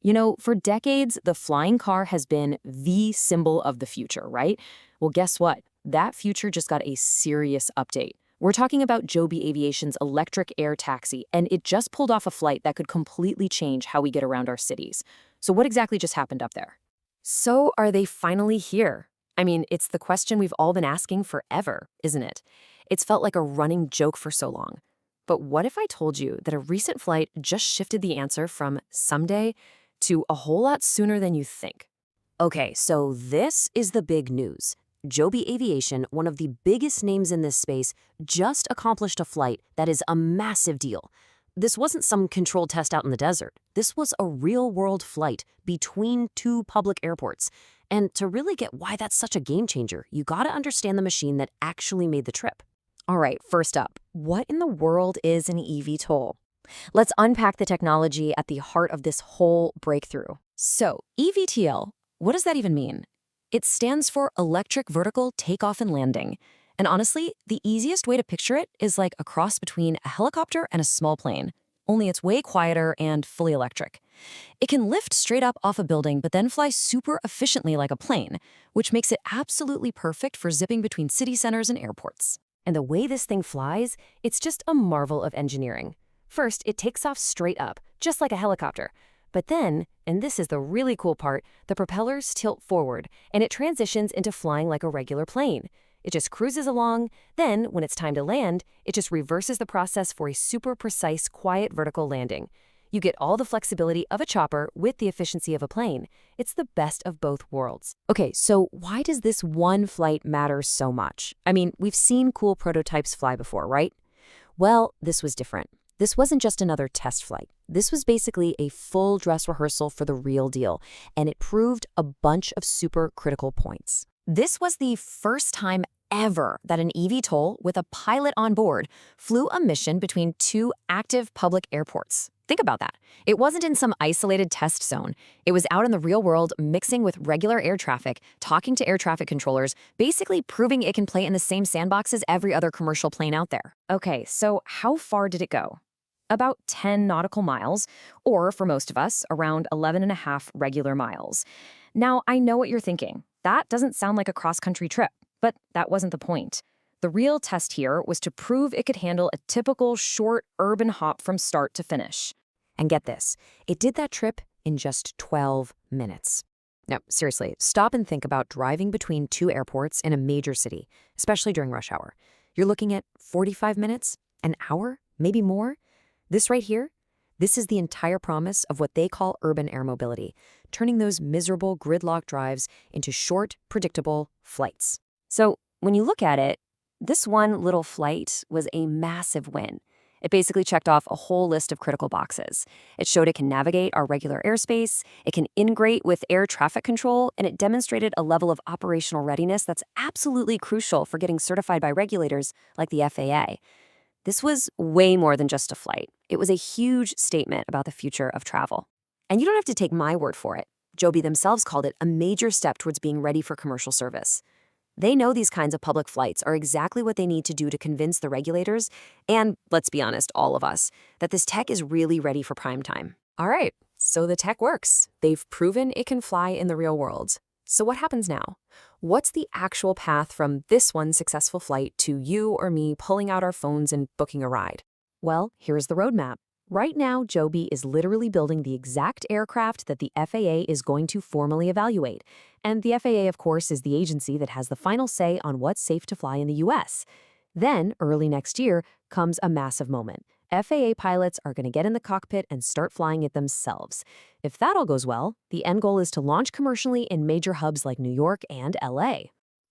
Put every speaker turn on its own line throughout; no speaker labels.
You know, for decades, the flying car has been the symbol of the future, right? Well, guess what? That future just got a serious update. We're talking about Joby Aviation's electric air taxi, and it just pulled off a flight that could completely change how we get around our cities. So what exactly just happened up there? So are they finally here? I mean, it's the question we've all been asking forever, isn't it? It's felt like a running joke for so long. But what if I told you that a recent flight just shifted the answer from someday to a whole lot sooner than you think? Okay, so this is the big news. Joby Aviation, one of the biggest names in this space, just accomplished a flight that is a massive deal. This wasn't some controlled test out in the desert. This was a real-world flight between two public airports. And to really get why that's such a game changer, you gotta understand the machine that actually made the trip. All right, first up, what in the world is an eVTOL? Let's unpack the technology at the heart of this whole breakthrough. So, eVTOL, what does that even mean? It stands for Electric Vertical Takeoff and Landing. And honestly, the easiest way to picture it is like a cross between a helicopter and a small plane, only it's way quieter and fully electric. It can lift straight up off a building but then fly super efficiently like a plane, which makes it absolutely perfect for zipping between city centers and airports. And the way this thing flies, it's just a marvel of engineering. First, it takes off straight up, just like a helicopter. But then, and this is the really cool part, the propellers tilt forward, and it transitions into flying like a regular plane. It just cruises along, then, when it's time to land, it just reverses the process for a super precise, quiet vertical landing. You get all the flexibility of a chopper with the efficiency of a plane. It's the best of both worlds. Okay, so why does this one flight matter so much? I mean, we've seen cool prototypes fly before, right? Well, this was different. This wasn't just another test flight. This was basically a full dress rehearsal for the real deal, and it proved a bunch of super critical points. This was the first time ever that an eVTOL with a pilot on board flew a mission between two active public airports. Think about that. It wasn't in some isolated test zone. It was out in the real world, mixing with regular air traffic, talking to air traffic controllers, basically proving it can play in the same sandbox as every other commercial plane out there. Okay, so how far did it go? About 10 nautical miles, or for most of us, around 11.5 regular miles. Now, I know what you're thinking. That doesn't sound like a cross-country trip, but that wasn't the point. The real test here was to prove it could handle a typical short urban hop from start to finish. And get this, it did that trip in just 12 minutes. Now, seriously, stop and think about driving between two airports in a major city, especially during rush hour. You're looking at 45 minutes, an hour, maybe more. This right here, this is the entire promise of what they call urban air mobility, turning those miserable gridlock drives into short, predictable flights. So when you look at it, this one little flight was a massive win. It basically checked off a whole list of critical boxes. It showed it can navigate our regular airspace, it can integrate with air traffic control, and it demonstrated a level of operational readiness that's absolutely crucial for getting certified by regulators like the FAA. This was way more than just a flight. It was a huge statement about the future of travel. And you don't have to take my word for it. Joby themselves called it a major step towards being ready for commercial service. They know these kinds of public flights are exactly what they need to do to convince the regulators, and let's be honest, all of us, that this tech is really ready for prime time. All right, so the tech works. They've proven it can fly in the real world. So what happens now? What's the actual path from this one successful flight to you or me pulling out our phones and booking a ride? Well, here's the roadmap. Right now, Joby is literally building the exact aircraft that the FAA is going to formally evaluate. And the FAA, of course, is the agency that has the final say on what's safe to fly in the US. Then, early next year, comes a massive moment. FAA pilots are going to get in the cockpit and start flying it themselves. If that all goes well, the end goal is to launch commercially in major hubs like New York and LA.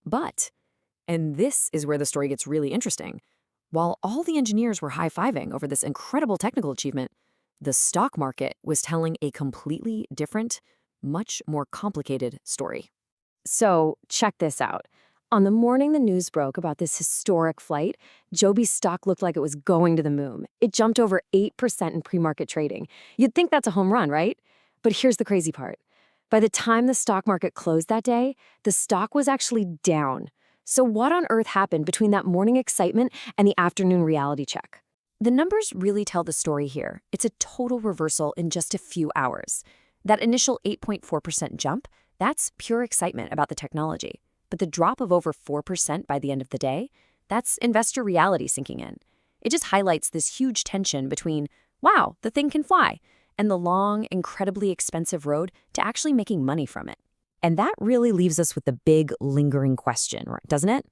But, and this is where the story gets really interesting, while all the engineers were high-fiving over this incredible technical achievement, the stock market was telling a completely different, much more complicated story. So, check this out. On the morning the news broke about this historic flight, Joby's stock looked like it was going to the moon. It jumped over 8% in pre-market trading. You'd think that's a home run, right? But here's the crazy part. By the time the stock market closed that day, the stock was actually down. So what on earth happened between that morning excitement and the afternoon reality check? The numbers really tell the story here. It's a total reversal in just a few hours. That initial 8.4% jump, that's pure excitement about the technology. But the drop of over 4% by the end of the day, that's investor reality sinking in. It just highlights this huge tension between, wow, the thing can fly, and the long, incredibly expensive road to actually making money from it. And that really leaves us with the big, lingering question, doesn't it?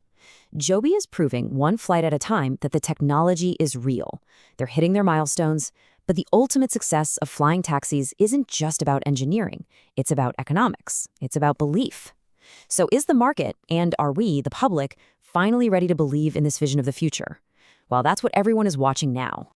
Joby is proving one flight at a time that the technology is real. They're hitting their milestones, but the ultimate success of flying taxis isn't just about engineering. It's about economics. It's about belief. So is the market, and are we, the public, finally ready to believe in this vision of the future? Well, that's what everyone is watching now.